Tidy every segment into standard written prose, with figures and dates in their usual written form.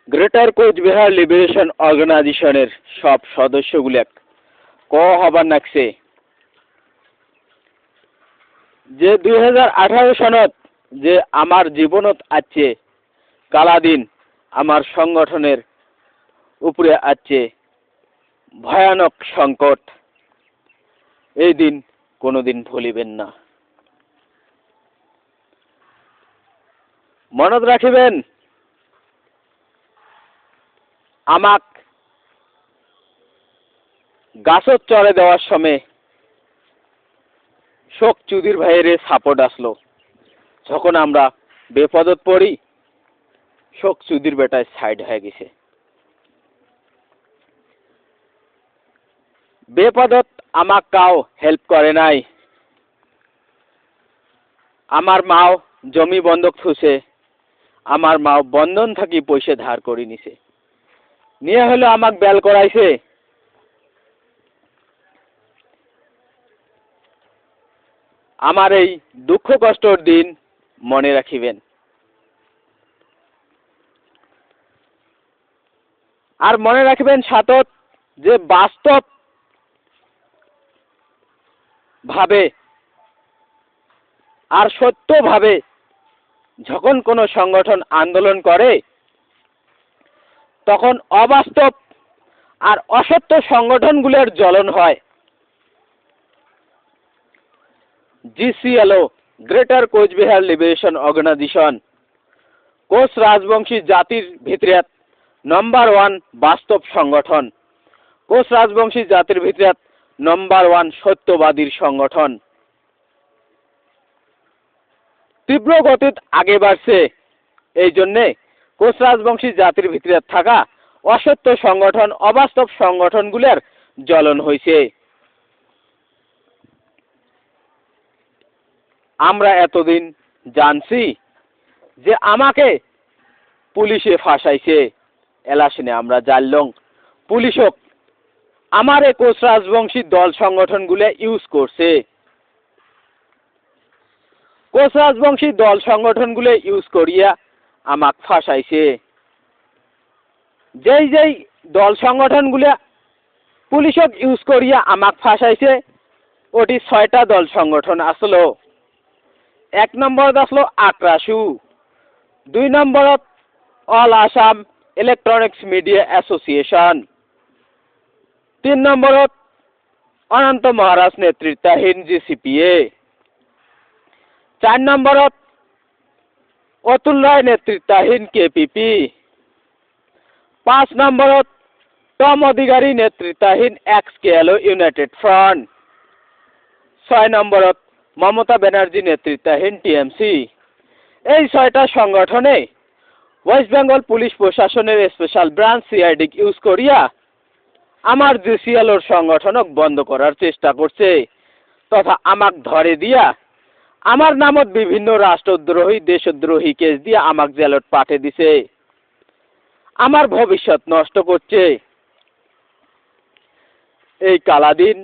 Greater Cooch Behar liberation অর্গানাইজেশনের সব সদস্যগুলাক ক হবার নাকছে যে 2018 সনত যে আমার জীবনত আছে কালাদিন আমার সংগঠনের উপরে আছে ভয়ানক সংকট, এই দিন কোনোদিন ভুলিবেন না। মনত রাখিবেন, আমাক গাছত চড়ে দেওয়ার সময় শোক চুদির ভাইয়ের সাপোর্ট আসলো। যখন আমরা বেপদত পড়ি, শোক চুদির বেটায় সাইড হয়ে গেছে। বেপদত আমাক কাও হেল্প করে নাই। আমার মাও জমি বন্ধক থুছে, আমার মাও বন্ধন থাকি পয়সা ধার করে নিছে, নিয়ে হলো আমাক বেল করাইছে। আমার এই দুঃখ কষ্টর দিন মনে রাখিবেন। আর মনে রাখবেন সাতত যে বাস্তব ভাবে আর সত্য ভাবে যখন কোনো সংগঠন আন্দোলন করে, তখন অবাস্তব আর অসত্য সংগঠনগুলোর জ্বলন হয়। GCLO greater Cooch Behar liberation organisation Koch Rajbongshi জাতির ভিতরে নম্বর 1 বাস্তব সংগঠন, কোচ রাজবংশী জাতির ভিতরে নম্বর 1 সত্যবাদীর সংগঠন। তীব্র গতিত আগে বাড়ছে, এই জন্যে কোচ রাজবংশী জাতির ভিতরে থাকা অসত্য সংগঠন অবাস্তব সংগঠনগুলোর জ্বলন হয়েছে। আমরা এতদিন জানছি যে আমাকে পুলিশে ফাঁসাইছে, এলাসিনে আমরা জানলং পুলিশক আমার এই কোচ রাজবংশী দল সংগঠনগুলো ইউজ করছে। কোচ রাজবংশী দল সংগঠনগুলো ইউজ করিয়া আমাক ফাঁসাইছে। যেই যেই দল সংগঠনগুলো পুলিশক ইউজ করিয়া আমাক ফাঁসাইছে, ওটি 6টা দল সংগঠন আসলো। 1 নম্বরত আসলো আক্রাসু, 2 নম্বরত all Assam electronics media association, 3 নম্বরত অনন্ত মহারাজ নেতৃত্বাধীন GCPA, 4 নম্বরত অতুল রায় নেতৃত্বাধীন KPP, 5 নম্বরত টম অধিকারী নেতৃত্বাধীন XKLO ইউনাইটেড ফ্রন্ট, 6 নম্বরত মমতা ব্যানার্জি নেতৃত্বাধীন TMC। এই 6টা সংগঠনে ওয়েস্ট বেঙ্গল পুলিশ প্রশাসনের স্পেশাল ব্রাঞ্চ CID ইউজ করিয়া আমার GCLOর সংগঠনক বন্ধ করার চেষ্টা করছে, তথা আমাক ধরে দিয়া আমার নামত বিভিন্ন রাষ্ট্রদ্রোহী দেশদ্রোহী কেস দিয়ে আমাক জেলত পাঠিয়ে দিছে, আমার ভবিষ্যৎ নষ্ট করছে। এই কালাদিন,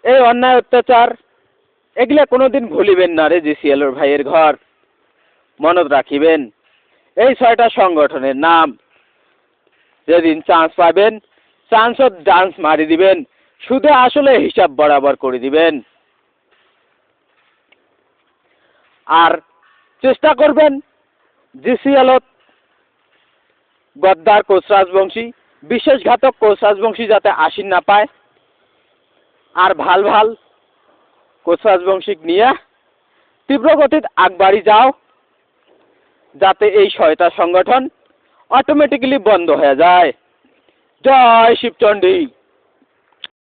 এই অন্যায় অত্যাচার এগুলা কোনোদিন ভুলিবেন না রে GCLOর ভাইয়ের ঘর। মনত রাখিবেন, এই 6টা সংগঠনের নাম। যেদিন চান্স পাবেন, চান্সত ডান্স মারি দিবেন, শুধু আসলে হিসাব বরাবর করে দিবেন। আর চেষ্টা করবেন GCLOত গদ্দার কোচ রাজবংশী, বিশ্বাসঘাতক কোচ রাজবংশী যাতে আসিন না পায়। আর ভাল ভাল কোচ রাজবংশীক নিয়ে তীব্র গতিত আগবাড়ি যাও, যাতে এই 6টা সংগঠন অটোমেটিক্যালি বন্ধ হয়ে যায়। জয় শিবচন্ডী।